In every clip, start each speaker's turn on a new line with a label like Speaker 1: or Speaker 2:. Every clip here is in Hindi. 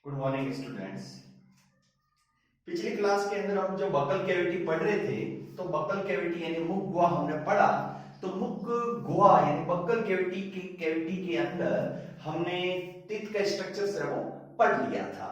Speaker 1: Good morning students. पिछली क्लास के अंदर हम जो बकल कैविटी पढ़ रहे थे, तो बकल कैविटी यानी मुख गुहा हमने पढ़ा। तो मुख गुहा यानी बकल कैविटी के अंदर हमने टीथ का स्ट्रक्चर है वो पढ़ लिया था।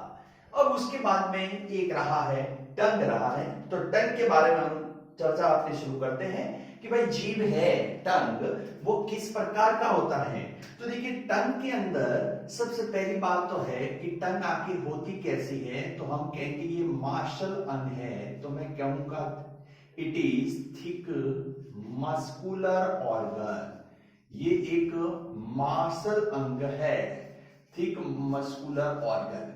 Speaker 1: अब उसके बाद में एक रहा है टंग रहा है। तो टंग के बारे में हम चर्चा आपने शुरू करते हैं कि भाई जीभ है टंग, वो किस प्रकार का होता है। तो देखिए टंग के अंदर सबसे पहली बात तो है कि टंग आखिर होती कैसी है। तो हम कहेंगे ये मार्शल अंग है। तो मैं कहूंगा it is thick muscular organ. ये एक मार्शल अंग है, थिक मस्कुलर ऑर्गन।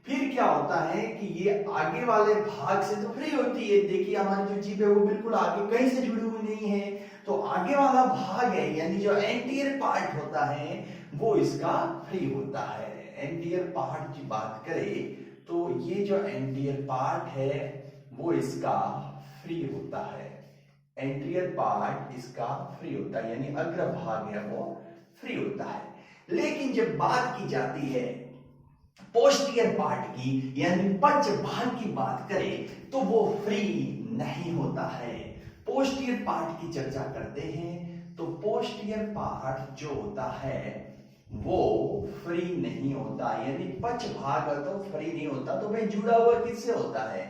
Speaker 1: फिर क्या होता है कि ये आगे वाले भाग से तो फ्री होती है। देखिए हमारी जो जीभ है वो बिल्कुल आगे कहीं से जुड़ी हुई नहीं है। तो आगे वाला भाग है यानी जो एंटीरियर पार्ट होता है वो इसका फ्री होता है। एंटीरियर पार्ट की बात करें तो ये जो एंटीरियर पार्ट है वो इसका फ्री होता है। एंटीरियर पार्ट इसका फ्री होता है यानी अग्र भाग है वो फ्री होता है। लेकिन जब बात की जाती है पोस्टीरियर पार्ट की यानी पक्ष भाग की बात करें तो वो फ्री नहीं होता है। पोस्टीरियर पार्ट की चर्चा करते हैं तो पोस्टीरियर पार्ट जो होता है वो फ्री नहीं होता यानी पक्ष भाग तो फ्री नहीं होता। तो भाई जुड़ा हुआ किससे होता है?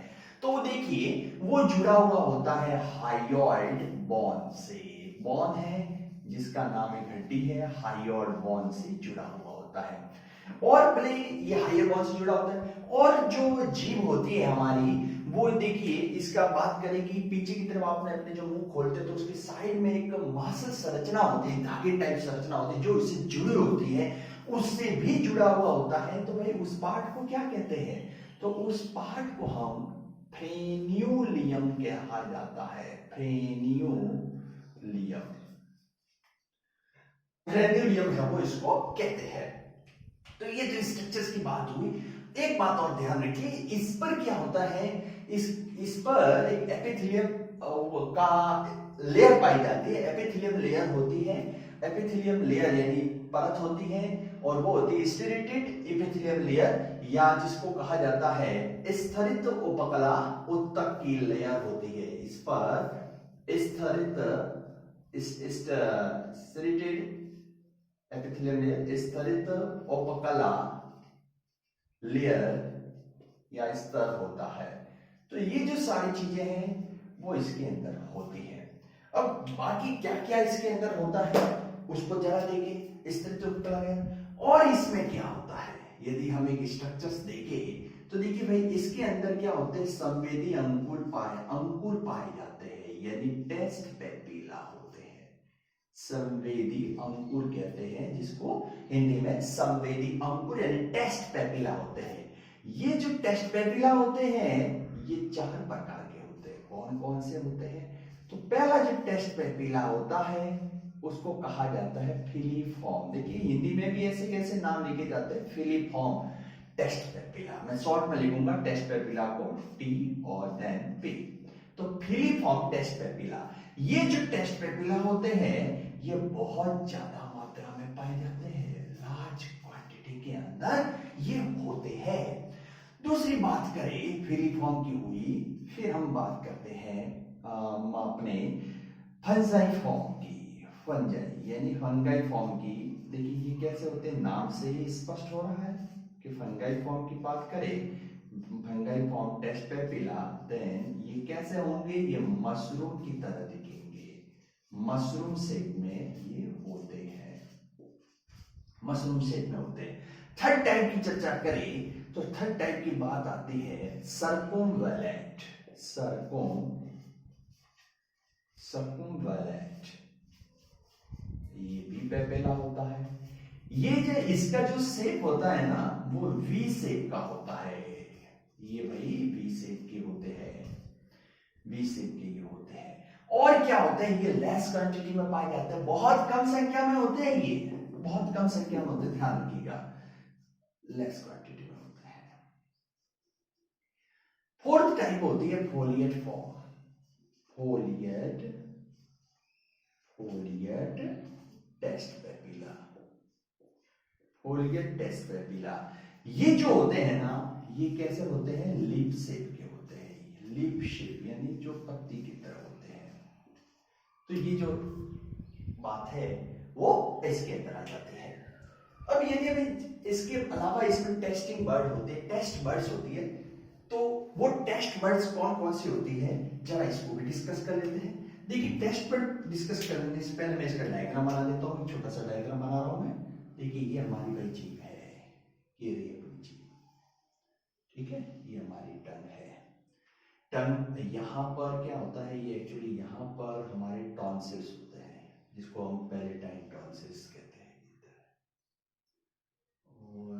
Speaker 1: तो देखिए वो जुड़ा हुआ होता है हायोइड बोन से। बोन है जिसका नाम एक हड्डी है, हायोइड बोन से जुड़ा हुआ होता है। और पहले ये हायर बोन से जुड़ा होता है। और जो जीभ होती है हमारी वो देखिए इसका बात करें कि पीछे की तरफ आपने अपने जो मुंह खोलते तो उसके साइड में एक मांसल संरचना होती है, धागे टाइप संरचना होती है जो इससे जुड़ी होती है, उससे भी जुड़ा हुआ होता है। तो भाई उस पार्ट को क्या कहते हैं? तो उस पार्ट को हम फ्रेन्यूलियम कहा जाता है। फ्रेन्यूलियम, फ्रेन्यूलियम है वो इसको कहते हैं। तो ये जो स्ट्रक्चर्स की बात हुई, एक बात और ध्यान रखिए, इस पर क्या होता है, इस पर एक एपिथेलियम का लेयर पाई जाती है। एपिथेलियम लेयर होती है, एपिथेलियम लेयर यानी परत होती है, और वो होती है स्टेरेटेड एपिथेलियम लेयर या जिसको कहा जाता है स्तरित उपकला उत्तक की लेयर होती है। इस पर स्तरित स्टेरेटेड एपिथेलियम लेयर, स्तरित उपकला लेयर या स्तर होता है। तो ये जो सारी चीजें हैं वो इसके अंदर होती है। अब बाकी क्या क्या इसके अंदर होता है उसको जरा देखें। स्तरित उपकला लेयर और इसमें क्या होता है यदि हम एक स्ट्रक्चर्स देखें तो देखिए भाई इसके अंदर क्या होते हैं, संवेदी अंकुर पाए जाते हैं यानी टेस्ट पेपिला होते हैं। संवेदी अंकुर कहते हैं जिसको हिंदी में संवेदी अंकुर यानी टेस्ट पेपिला होते हैं। ये जो टेस्ट पेपिला होते हैं ये चार प्रकार के होते हैं। कौन कौन से होते हैं? तो पहला जो टेस्ट पेपिला होता है उसको कहा जाता है फिलीफॉर्म। देखिए हिंदी में भी ऐसे कैसे नाम लिखे जाते हैं, फिलीफॉर्म टेस्ट पेपिला। मैं शॉर्ट में लिखूंगा टेस्ट पेपिला को टी और देन पी। तो फिलीफॉर्म टेस्ट पेपिला, ये जो टेस्ट पेपिला होते हैं ये बहुत ज्यादा मात्रा में पाए जाते हैं, लार्ज क्वांटिटी के अंदर ये होते हैं। दूसरी बात करें फिलीफॉर्म की हुई, फिर हम बात करते हैं अपने फंजाई फॉर्म की। फंजाई यानी फंगाई फॉर्म की। देखिए ये कैसे होते हैं, नाम से ही स्पष्ट हो रहा है कि फंगाई फॉर्म की बात करें, fungi form taste papilla, then ये कैसे होंगे, ये मशरूम की तरह दिखेंगे, मशरूम शेप में ये होते हैं, मशरूम शेप में होते हैं। थर्ड टाइप की चर्चा करें तो थर्ड टाइप की बात आती है सर्कुमवैलेंट। सर्कुमवैलेंट ये भी पेपिला होता है। ये जो इसका जो शेप होता है ना वो वी शेप का होता है। ये भाई वी शेप के होते हैं, वी शेप के ये होते हैं। और क्या होते हैं, ये लेस क्वांटिटी में पाए जाते हैं, बहुत कम संख्या में होते हैं, ये बहुत कम संख्या में होते हैं, ध्यान रखिएगा, लेस क्वांटिटी में होते हैं। फोर्थ टाइप होती है foliate form. Foliate taste papilla, foliate taste papilla. ये जो होते हैं ना, ये कैसे होते हैं, लीफ शेप के होते हैं, लीफ शेप यानी जो पत्ती की तरह होते हैं। तो ये जो बात है वो इसके अंदर आ जाती है। अब यदि अभी इसके अलावा इसमें टेस्टिंग बर्ड होते हैं, टेस्ट बर्ड्स होती है, तो वो टेस्ट बर्ड्स कौन कौन सी होती है, जरा इसको भी डिस्कस कर लेते हैं। देखिए टेस्ट बर्ड डिस्कस करने से पहले मैं इसका डायग्राम बना देता हूँ, छोटा सा डायग्राम बना रहा हूं मैं। देखिए ये हमारी भाई जीभ है, ये रही अपनी जीभ, ठीक है, ये हमारी टंग है। टंग यहां पर क्या होता है, ये एक्चुअली यहां पर हमारे टॉन्सिल्स होते हैं, जिसको हम पैलेटाइन टॉन्सिल्स कहते हैं इधर, और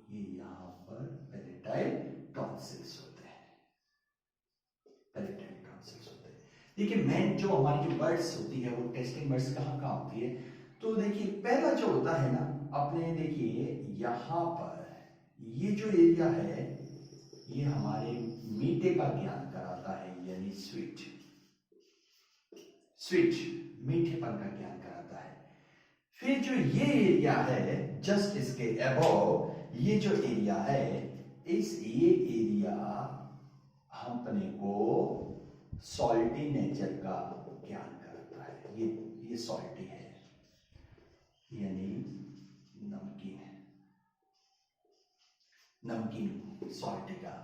Speaker 1: ये यहां पर पैलेटाइन टॉन्सिल्स होते हैं, पैलेटाइन टॉन्सिल्स होते हैं। देखिए मेन जो हमारी जो बर्ड्स होती है वो टेस्टिंग बर्ड्स कहाँ कहाँ होती है, तो देखिए पहला जो होता है ना अपने, देखिए यहां पर ये जो एरिया है ये हमारे मीठे का ज्ञान कराता है, यानी स्वीट, स्वीट मीठेपन का ज्ञान कराता है। फिर जो ये एरिया है जस्ट इसके अबव, ये जो एरिया है, ये एरिया अपने को सॉल्टी नेचर का ज्ञान कराता है। ये सॉल्टी है यानी नमकीन है, नमकीन सॉल्टी का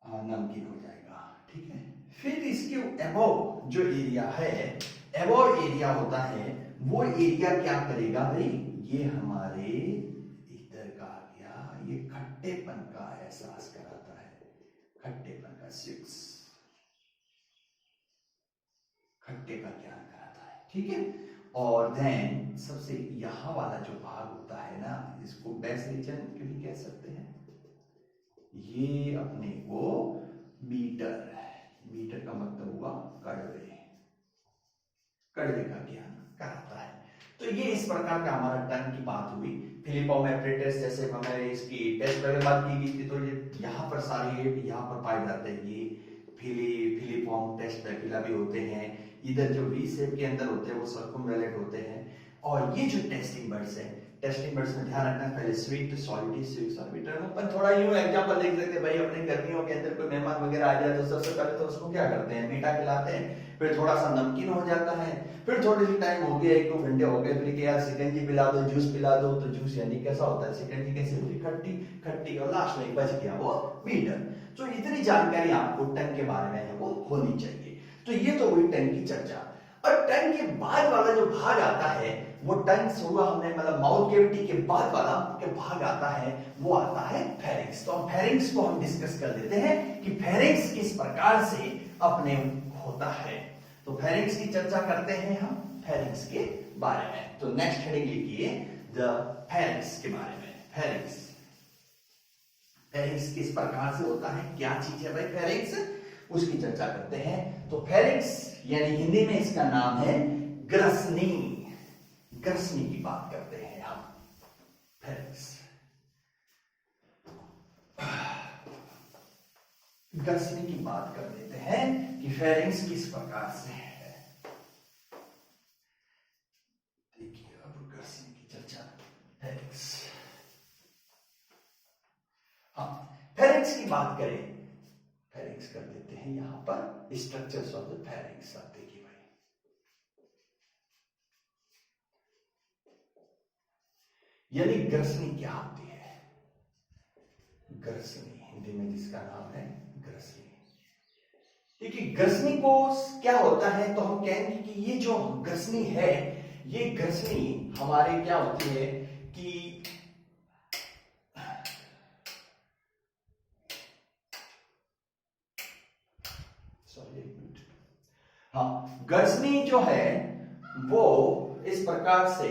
Speaker 1: नमकीन हो जाएगा, ठीक है। फिर इसके अबव जो एरिया है, अबव एरिया होता है, वो एरिया क्या करेगा भाई, ये हमारे इधर का आ गया, ये खट्टेपन का एहसास कराता है, खट्टेपन का सिक्स, खट्टे का ज्ञान कराता है, ठीक है। और देन सबसे यहां वाला जो भाग होता है ना, इसको बेस रीजन भी कह सकते हैं, ये अपने को मीटर, मीटर का मतलब हुआ कड़वे, कड़वे का ज्ञान कराता है। तो ये इस प्रकार का हमारा टंग की बात हुई। फिलिपम एपरेटस जैसे हमारे इसकी टेस्ट वगैरह बात की गई थी, तो ये यहाँ पर सारे यहाँ पर पाए जाते हैं, ये फिलिपॉम टेस्ट पैपिला भी होते हैं, इधर जो वी शेप के अंदर होते हैं वो सर्कुमवेलेंट होते हैं। और ये जो टेस्टिंग बर्ड्स है, टेस्टिंग बर्ड्स में ध्यान रखना पहले स्वीट, सॉल्टी, स्वीट और बिटर। अपन थोड़ा यूं एग्जांपल देख सकते हैं भाई, अपने गर्मियों के अंदर कोई मेहमान वगैरह आ जाए तो सबसे पहले तो उसको क्या करते हैं, मीठा खिलाते हैं, फिर थोड़ा सा नमकीन हो जाता है, फिर थोड़ी सी टाइम हो गया, 1-2 घंटे हो गए, फिर यार शिकंजी पिला दो, जूस पिला दो, तो जूस यानी कैसा होता है, शिकंजी कैसे होती है, खट्टी खट्टी, और लास्ट में बच गया वो मीटर। तो इतनी जानकारी आपको टंग के बारे में है वो होनी चाहिए। तो ये तो हुई टंग की चर्चा। और टंग के बाद वाला जो भाग आता है, वो टंग से हुआ हमने मतलब माउथ कैविटी के बाद वाला के भाग आता है, वो आता है फेरिंक्स। तो हम फेरिंक्स को हम डिस्कस कर देते हैं कि फेरिंक्स किस प्रकार से अपने होता है। तो फेरिंक्स की चर्चा करते हैं हम फेरिंक्स के बारे में। तो नेक्स्ट हेडिंग लिखिए द फेरिंक्स के बारे में। फेरिंक्स, फेरिंक्स किस प्रकार से होता है, क्या चीज है भाई फेरिंक्स, उसकी चर्चा करते हैं। तो फेरिंक्स यानी हिंदी में इसका नाम है ग्रसनी, ग्रसनी की बात करते हैं हम। फेरिंक्स, ग्रसनी की बात कर देते हैं कि फेरिंक्स किस प्रकार से है। देखिए अब ग्रसनी की चर्चा, फेरिंक्स, हाँ फेरिंक्स की बात करें, फेरिंक्स कर देते हैं यहां पर स्ट्रक्चर्स ऑफ द फेरिंक्स। आप देखिए भाई, यानी ग्रसनी क्या होती है, ग्रसनी हिंदी में जिसका नाम है ग्रसनी। देखिए ग्रसनी को क्या होता है, तो हम कहेंगे कि ये जो ग्रसनी है, ये ग्रसनी हमारे क्या होती है कि हाँ ग्रसनी जो है वो इस प्रकार से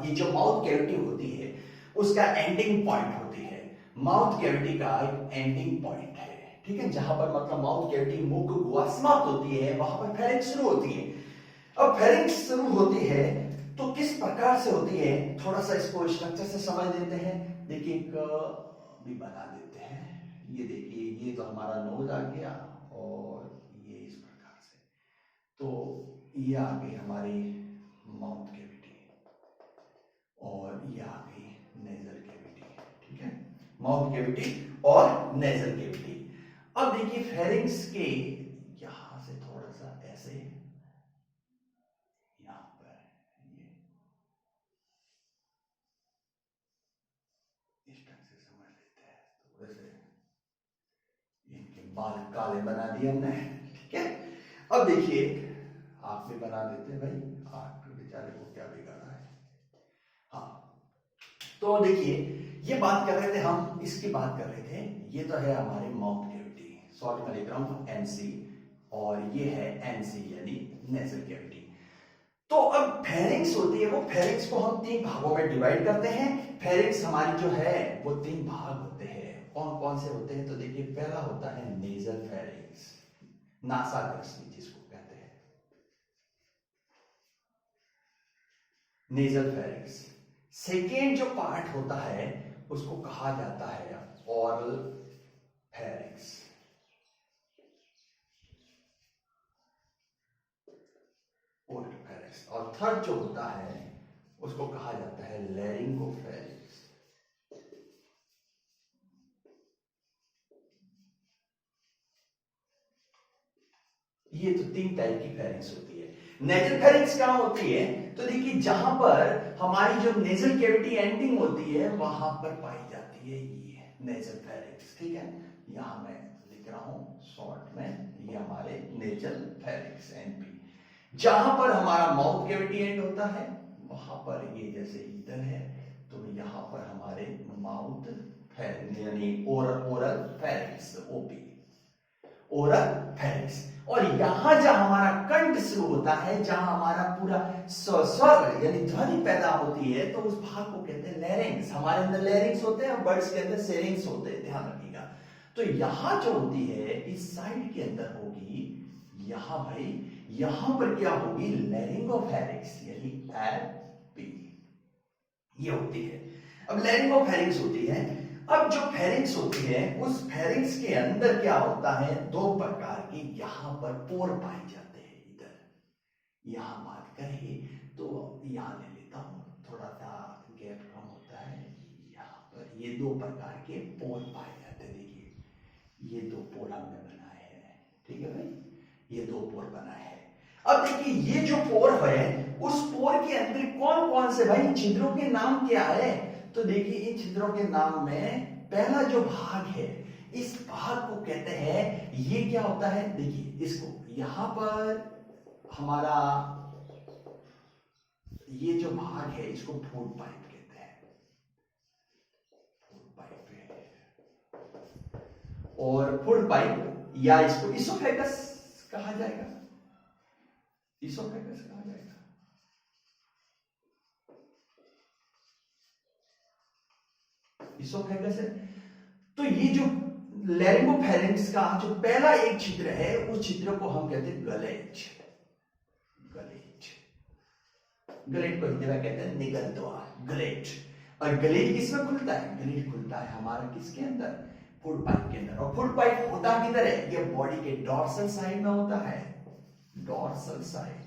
Speaker 1: ये जो माउथ कैविटी होती है उसका एंडिंग पॉइंट होती है। माउथ कैविटी का एक एंडिंग पॉइंट है, ठीक है, जहां पर मतलब माउथ कैविटी मुख गुहा समाप्त होती है, वहां पर फेरिंक्स शुरू होती है। अब फेरिंक्स शुरू होती है तो किस प्रकार से होती है, थोड़ा सा इसको स्ट्रक्चर से समझ लेते हैं। देखिए एक भी बना देते हैं, ये देखिए ये तो हमारा नोज आ गया और ये इस प्रकार से, तो ये आ गई हमारी माउथ कैविटी और ये आ गई नेजल माउथ कैविटी और नेजल कैविटी। अब देखिए फेरिंग्स के यहां से थोड़ा सा ऐसे यहां पर ये इस ढंग से समझ लेते हैं, थोड़े से इनके बाल काले बना दिए हमने, ठीक है। अब देखिए आप भी बना देते भाई, आपके बेचारे को क्या बिगाड़ा है। हाँ, तो देखिए ये बात कर रहे थे हम, इसकी बात कर रहे थे, ये तो है हमारे माउथ कैविटी, शॉर्ट में लिख रहा हूं एनसी, और ये है एनसी यानी नेजल कैविटी। तो अब फेरिंग्स होती है, वो फेरिंग्स को हम 3 भागों में डिवाइड करते हैं। फेरिंग्स हमारी जो है वो 3 भाग होते हैं। कौन कौन से होते हैं, तो देखिए पहला होता है नेजल फेरिंग्स, नासाग्रस्ती जिसको कहते हैं, नेजल फेरिंग्स। सेकेंड जो पार्ट होता है उसको कहा जाता है ओरल फेरिंग्स, ओरल फेरिंग्स। और थर्ड जो होता है उसको कहा जाता है लैरिंगोफेरिंग्स। ये तो 3 टाइप की फेरिंग्स होती है। नेजल फेरिंग्स कहां होती है, तो देखिए जहां पर हमारी जो नेजल कैविटी एंडिंग होती है वहां पर पाई जाती है ये नेजल फेरिंग्स, ठीक है। यहां मैं लिख रहा हूं शॉर्ट में, ये हमारे नेजल फेरिंग्स एनपी। जहां पर हमारा माउथ कैविटी एंड होता है वहां पर ये जैसे इधर है, तो यहां पर हमारे माउथ फेरिंग्स यानी oral pharynx, OP, oral pharynx. और यहां जहां हमारा कंठ शुरू होता है, जहां हमारा पूरा स्वर यानी ध्वनि पैदा होती है, तो उस भाग को कहते हैं लैरिंग्स। हमारे अंदर लैरिंग्स होते हैं और बर्ड्स के अंदर सेरिंग्स होते हैं, ध्यान रखिएगा। तो यहां जो होती है इस साइड के अंदर होगी, यहां भाई यहां पर क्या होगी, लैरिंगोफेरिंग्स यानी एलपी, ये होती है। अब लैरिंगोफेरिंग्स होती है। अब जो फेरिंग्स होती है उस फेरिंग्स के अंदर क्या होता है, 2 प्रकार के यहां पर पोर पाए जाते हैं। इधर यहां बात करें तो यहां ले लेता हूं, थोड़ा सा गैप कम होता है, यहां पर ये 2 प्रकार के पोर पाए जाते हैं। देखिए ये 2 पोर हमने बनाए हैं, ठीक है भाई, ये 2 पोर बनाए हैं। अब देखिए ये जो पोर है उस पोर के अंदर कौन कौन से भाई छिद्रों के नाम क्या है, तो देखिए इन छिद्रों के नाम में पहला जो भाग है इस भाग को कहते हैं, ये क्या होता है, देखिए इसको यहां पर हमारा ये जो भाग है इसको फूड पाइप कहते हैं, फूड पाइप है। और फूड पाइप या इसको इसोफेगस कहा जाएगा, इसोफेगस कहा जाएगा। इसोफेगस है। तो ये जो लैरिंगोफेरिंग्स का जो पहला एक छिद्र है उस छिद्र को हम कहते हैं गलेज, गलेज, गलेज को हिंदी में कहते हैं निगल द्वार, गलेज। और गलेज किसमें खुलता है, गलेज खुलता है हमारा किसके अंदर, फूड पाइप के अंदर। और फूड पाइप होता किधर है, ये बॉडी के डॉर्सल साइड में होता है, डॉर्सल साइड।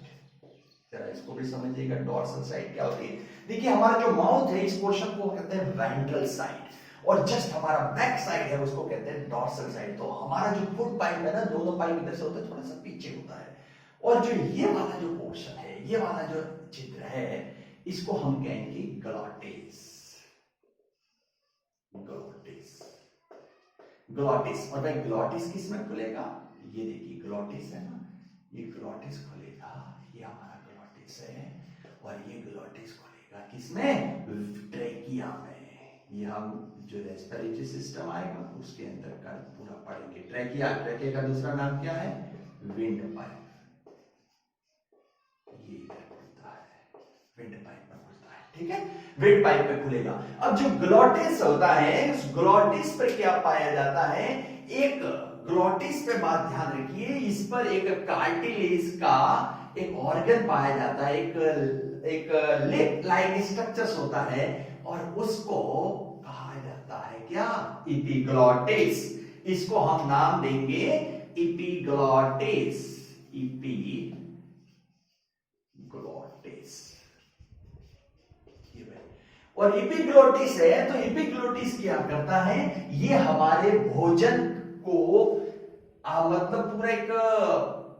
Speaker 1: जरा इसको भी समझिएगा, डॉर्सल साइड क्या होती है। देखिए हमारा जो माउथ है इस पोर्शन को कहते हैं वेंट्रल साइड, और जस्ट हमारा बैक साइड है उसको कहते हैं डॉर्सल साइड। तो हमारा जो फुट पाइप है ना, दोनों पाइप इधर से होता है, थोड़ा सा पीछे होता है। और जो ये वाला जो पोर्शन है, ये वाला जो छिद्र है, इसको हम कहेंगे ग्लॉटिस, ग्लॉटिस, ग्लॉटिस। और भाई ग्लॉटिस किसमें खुलेगा, ये देखिए ग्लॉटिस है ना, ये ग्लॉटिस खुलेगा, ये हमारा ग्लॉटिस है। और ये ग्लॉटिस खुलेगा किसमें, ट्रेकिया में। ये हम जो रेस्पिरेटरी सिस्टम आएगा उसके अंदर का पूरा पढ़ेंगे। ट्रेकिया, ट्रेकिया का दूसरा नाम क्या है, विंड पाइप। ये इधर खुलता है, विंड पाइप में खुलता है, ठीक है, विंड पाइप में खुलेगा। अब जो ग्लॉटिस होता है उस ग्लॉटिस पर क्या पाया जाता है, एक ग्लॉटिस पे बात ध्यान रखिए, इस पर एक कार्टिलेज का एक ऑर्गन पाया जाता है, एक लिप लाइक स्ट्रक्चर्स होता है, और उसको कहा जाता है क्या, इपिग्लॉटिस। इसको हम नाम देंगे इपिग्लॉटिस, इपिग्लॉटिस। ये भाई। और इपिग्लोटिस है, तो इपिग्लोटिस क्या करता है, ये हमारे भोजन को मतलब पूरा एक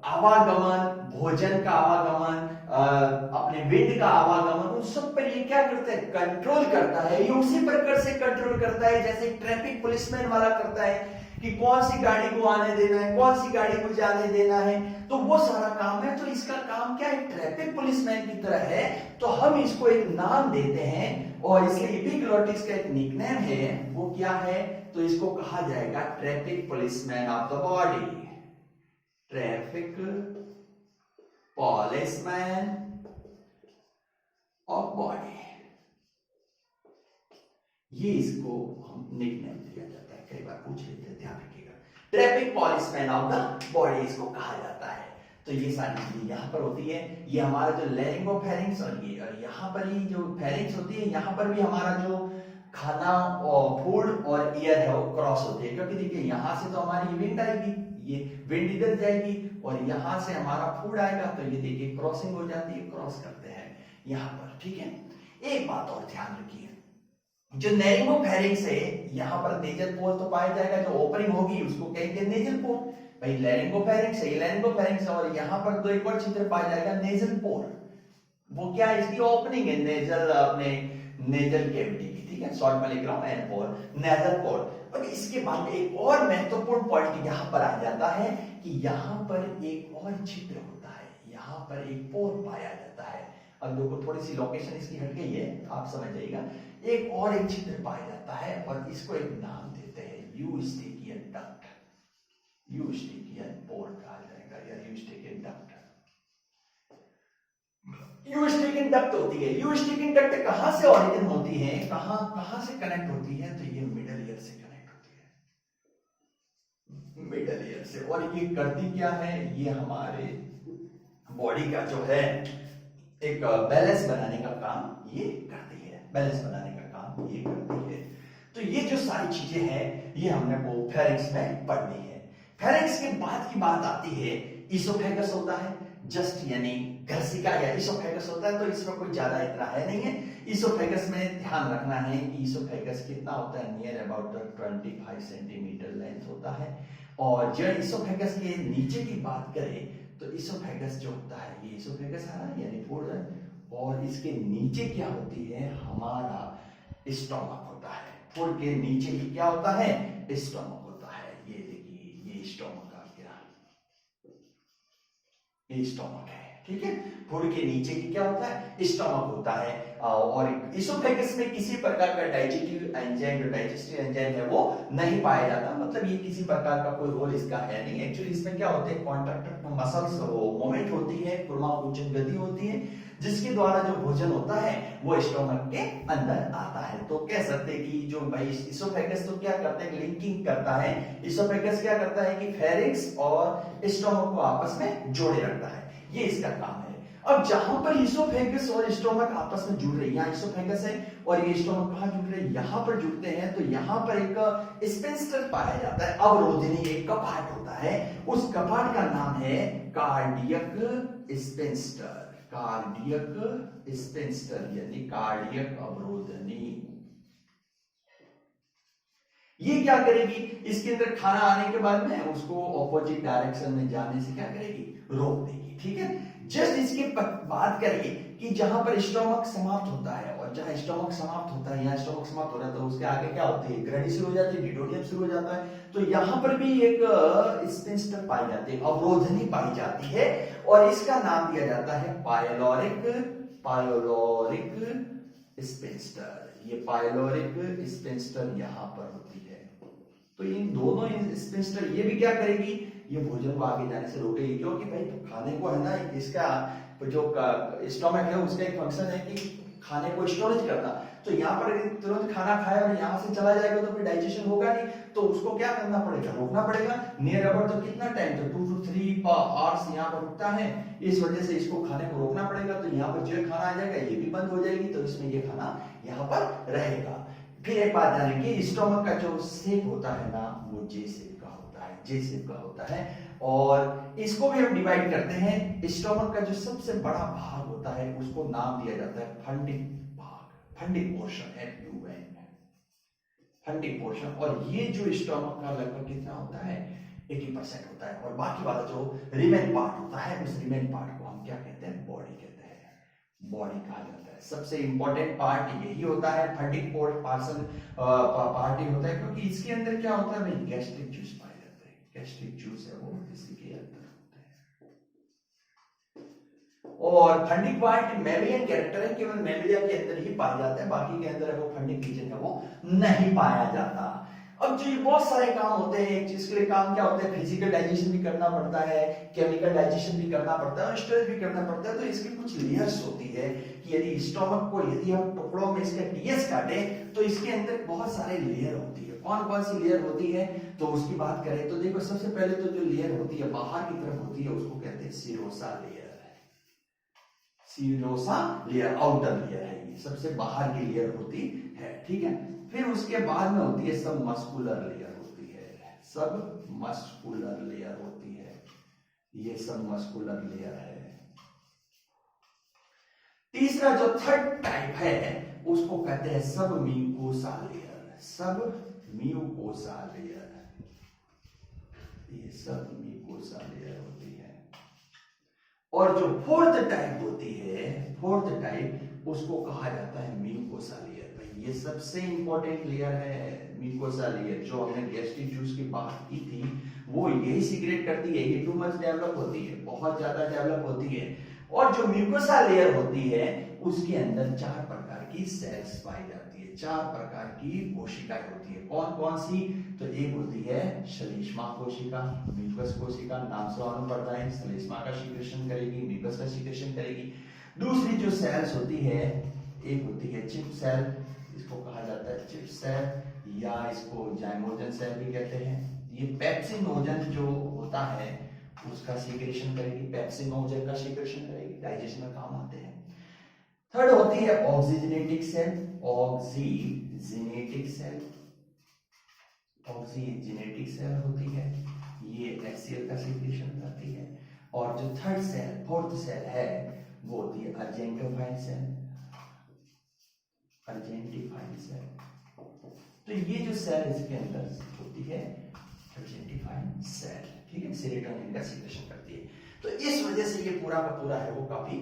Speaker 1: आवागमन, भोजन का आवागमन, अपने विंड का आवागमन, उन सब पर ये क्या करता है, कंट्रोल करता है। ये उसी प्रकार से कंट्रोल करता है जैसे ट्रैफिक पुलिसमैन वाला करता है कि कौन सी गाड़ी को आने देना है, कौन सी गाड़ी को जाने देना है, तो वो सारा काम है। तो इसका काम क्या है, ट्रैफिक पुलिसमैन की तरह है। तो हम इसको एक नाम देते हैं और इसलिए इपिग्लोटिस का एक निकनेम है, वो क्या है, तो इसको कहा जाएगा traffic policeman of the body, traffic policeman of body, ये इसको हम निकनेम दिया जाता है। कई बार पूछ लेते हैं, ध्यान रखिएगा, traffic policeman of the body इसको कहा जाता है। तो ये सारी चीजें यहाँ पर होती है। ये हमारा जो लैरिंगोफेरिंक्स और यहाँ पर ही जो फेरिंक्स होती है, यहाँ पर भी हमारा जो खाना और फूड और ईयर है वो क्रॉस होती है, क्योंकि देखिए यहाँ से तो हमारी विंड आएगी, ये विंड इधर जाएगी और यहाँ से हमारा फूड आएगा, तो ये देखिए क्रॉसिंग हो जाती है, क्रॉस करते हैं यहाँ पर। ठीक है, एक बात और ध्यान रखिए, जो लैरिंगोफेरिंक्स है यहाँ पर नेजल पोर तो पाया जाएगा, जो ओपनिंग होगी उसको कहेंगे नेजल पोर। भाई लैरिंगोफेरिंक्स है, लैरिंगोफेरिंक्स, और यहाँ पर दो एक और छिद्र पाया जाएगा नेजल पोर। वो क्या है, इसकी ओपनिंग है नेजल, अपने नेजल कैविटी की। ठीक है, शॉर्ट में लिख रहा हूं एन पोर, नेजल पोर। और इसके बाद एक और महत्वपूर्ण पॉइंट यहाँ पर आ जाता है कि यहाँ पर एक और छिद्र होता है, यहाँ पर एक पोर पाया जाता है। अब देखो थोड़ी सी लोकेशन इसकी हट गई है, आप समझ जाइएगा। एक और एक छिद्र पाया जाता है और इसको एक नाम देते हैं यूस्टेकियन डक्ट, यूस्टेकियन पोर कहा जाएगा या यूस्टेकियन डक्ट। यूस्टेकियन डक्ट होती है, यूस्टेकियन डक्ट कहां से ओरिजिन होती है, कहां से कनेक्ट होती है, तो ये मिडल ईयर से कनेक्ट होती है, मिडल ईयर से। और ये करती क्या है, ये हमारे बॉडी का जो है एक बैलेंस बनाने का काम ये करती है, बैलेंस बनाने का काम ये करती है। तो ये जो सारी चीजें हैं ये हमने वो फेरिंक्स में पढ़नी है। फेरिंक्स के बाद की बात आती है, इसोफेगस होता है, जस्ट यानी घर्षिका या इसोफेगस होता है, तो इसमें कोई ज्यादा इतना है नहीं है। इसोफेगस में ध्यान रखना है कि इसोफेगस कितना होता है, नियर अबाउट 25 सेंटीमीटर लेंथ होता है। और जब इसोफेगस के नीचे की बात करें तो इसोफेगस जो होता है, ये इसोफेगस है ना, यानी फूड, और इसके नीचे क्या होती है, हमारा स्टोमक होता है। फूड के नीचे ही क्या होता है, स्टोमक होता है। ये देखिए ये स्टोमक आ गया, ये स्टोमक है। ठीक है, फूड के नीचे ही क्या होता है, स्टोमक होता है। और इसोफेगस में किसी प्रकार का डाइजेस्टिव एंजाइम, जो डाइजेस्टिव एंजाइम है वो नहीं पाया जाता, मतलब ये किसी प्रकार का कोई रोल इसका है नहीं। एक्चुअली इसमें क्या होते हैं, कॉन्ट्रैक्टर मसल्स मूवमेंट होती है, कुर्माकुंचन गति होती है, जिसके द्वारा जो भोजन होता है वो स्टोमक के अंदर आता है। तो कह सकते हैं कि जो भाई इसोफेगस तो क्या करते हैं, लिंकिंग करता है। इसोफेगस क्या करता है कि फेरिंक्स और स्टोमक को आपस में जोड़े रखता है, ये इसका काम है। अब जहां पर इसोफेगस और स्टोमक आपस में जुड़ रहे हैं, यहाँ इसोफेगस है और ये स्टोमक कहां जुड़ रहे हैं, यहां पर जुड़ते हैं, तो यहां पर एक स्पेंस्टर पाया जाता है, अवरोधनी, एक कपाट होता है। उस कपाट का नाम है कार्डियक स्पेंस्टर, कार्डियक स्पेंस्टर यानी कार्डियक अवरोधनी। ये क्या करेगी, इसके अंदर खाना आने के बाद में उसको ऑपोजिट डायरेक्शन में जाने से क्या करेगी, रोक देगी। ठीक है, जस्ट इसकी बात करिए कि जहां पर स्टोमक समाप्त होता है, और जहां स्टोमक समाप्त होता है, यहाँ स्टोमक समाप्त हो रहा है, तो उसके आगे क्या होती है, ग्रंथि शुरू हो जाती है, डिडोनियम शुरू हो जाता है। तो यहाँ पर भी एक स्पेंस्टर पाई जाती है, अवरोधनी पाई जाती है, और इसका नाम दिया जाता है पायलोरिक, पायलोरिक स्पेंस्टर। ये पायलोरिक स्पेंस्टर यहाँ पर होती है। तो इन दोनों स्पेंस्टर ये भी क्या करेगी, ये भोजन को आगे जाने से रोकेगी, क्योंकि भाई तो खाने को है ना, इसका जो स्टोमक है उसका एक फंक्शन है कि खाने को स्टोरेज करना। तो यहाँ पर तुरंत खाना खाया और यहाँ से चला जाएगा तो फिर डाइजेशन होगा नहीं, तो उसको क्या करना पड़ेगा, रोकना पड़ेगा। नियर अबाउट तो कितना टाइम, तो 2 to 3 आवर्स यहाँ पर रुकता है, इस वजह से इसको खाने को रोकना पड़ेगा। तो यहाँ पर जो खाना आ जाएगा ये भी बंद हो जाएगी, तो इसमें ये खाना यहाँ पर रहेगा। फिर एक बात जाने की, स्टोमक का जो शेप होता है ना, वो जे शेप का होता है, जे शेप का होता है। और इसको भी हम डिवाइड करते हैं। स्टोमक का जो सबसे बड़ा भाग होता है उसको नाम दिया जाता है फंडिंग भाग, फंडिक पोर्शन है फंडिक पोर्शन। और ये जो स्टोमक का लगभग कितना होता है 80% होता है, और बाकी वाला जो रिमेन पार्ट होता है उस रिमेन पार्ट को हम क्या कहते हैं बॉडी कहते हैं, बॉडी कहा जाता है। सबसे इंपॉर्टेंट पार्ट यही होता है फंडिक पार्सल पार्ट ही होता है, क्योंकि इसके अंदर क्या होता है भाई गैस्ट्रिक जूस पाए जाते हैं, गैस्ट्रिक जूस है वो इसी के अंदर होते हैं। और फंडिक पार्ट मैमिलियन कैरेक्टर है, केवल मैमिलिया के अंदर ही पाया जाता है, बाकी के अंदर वो फंडिक रीजन है वो नहीं पाया जाता। अब जो ये बहुत सारे काम होते हैं, एक चीज के लिए काम क्या होता है फिजिकल डाइजेशन भी करना पड़ता है, केमिकल डाइजेशन भी करना पड़ता है और स्टोरेज भी करना पड़ता है। तो इसकी कुछ लेयर्स होती है कि यदि स्टोमक को यदि हम टुकड़ों में इसका टीएस काटे तो इसके अंदर बहुत सारे लेयर होती है। कौन कौन सी लेयर होती है तो उसकी बात करें तो देखो सबसे पहले तो जो लेयर होती है बाहर की तरफ होती है उसको कहते हैं serosa layer, serosa layer outer layer है, ये सबसे बाहर की लेयर होती है, ठीक है। फिर उसके बाद में होती है सब मस्कुलर लेयर होती है, सब मस्कुलर लेयर होती है, ये सब मस्कुलर लेयर है। तीसरा जो थर्ड टाइप है उसको कहते हैं सब म्यूकोसा लेयर, सब म्यूकोसा लेयर, ये सब म्यूकोसा लेयर होती है। और जो फोर्थ टाइप होती है, फोर्थ टाइप उसको कहा जाता है म्यूकोसा लेयर। भाई ये सबसे इंपॉर्टेंट लेयर है म्यूकोसा लेयर, जो हमने गैस्ट्रिक जूस की बात की थी वो यही सीक्रेट करती है, ये टू मच डेवलप होती है, बहुत ज्यादा डेवलप होती है। और जो म्यूकोसा लेयर होती है उसके अंदर 4 प्रकार की सेल्स पाई जाती है, 4 प्रकार की कोशिकाएं होती है। कौन कौन सी तो एक होती है श्लेष्मा कोशिका, म्यूकस कोशिका, नाम से मालूम पड़ता है श्लेष्मा का सीक्रेशन करेगी, म्यूकस का सीक्रेशन करेगी। दूसरी जो सेल्स होती है एक होती है चिप सेल, इसको कहा जाता है चिप सेल या इसको जाइमोजन सेल भी कहते हैं। ये पेप्सिनोजन जो होता है उसका सीक्रेशन करेगी, पेप्सिनोजन का सीक्रेशन करेगी, डाइजेशन में काम आते हैं। थर्ड होती है ऑक्सीजनेटिक सेल, ऑक्सीजनेटिक सेल, ऑक्सीजनेटिक सेल होती है, ये HCl का सीक्रेशन करती है। और जो थर्ड सेल फोर्थ सेल है वो होती है अर्जेंटोफाइन सेल, अर्जेंटिफाइन सेल। तो ये जो सेल इसके अंदर होती है अर्जेंटिफाइन सेल, ठीक है, सेरोटोनिन का सीक्रेशन करती है। तो इस वजह से ये पूरा का पूरा है वो काफी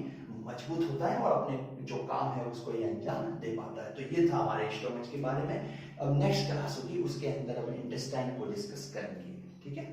Speaker 1: मजबूत होता है और अपने जो काम है उसको ये अंजाम दे पाता है। तो ये था हमारे स्टोमच के बारे में। अब नेक्स्ट क्लास होगी उसके अंदर हम इंटेस्टाइन को डिस्कस करेंगे, ठीक है।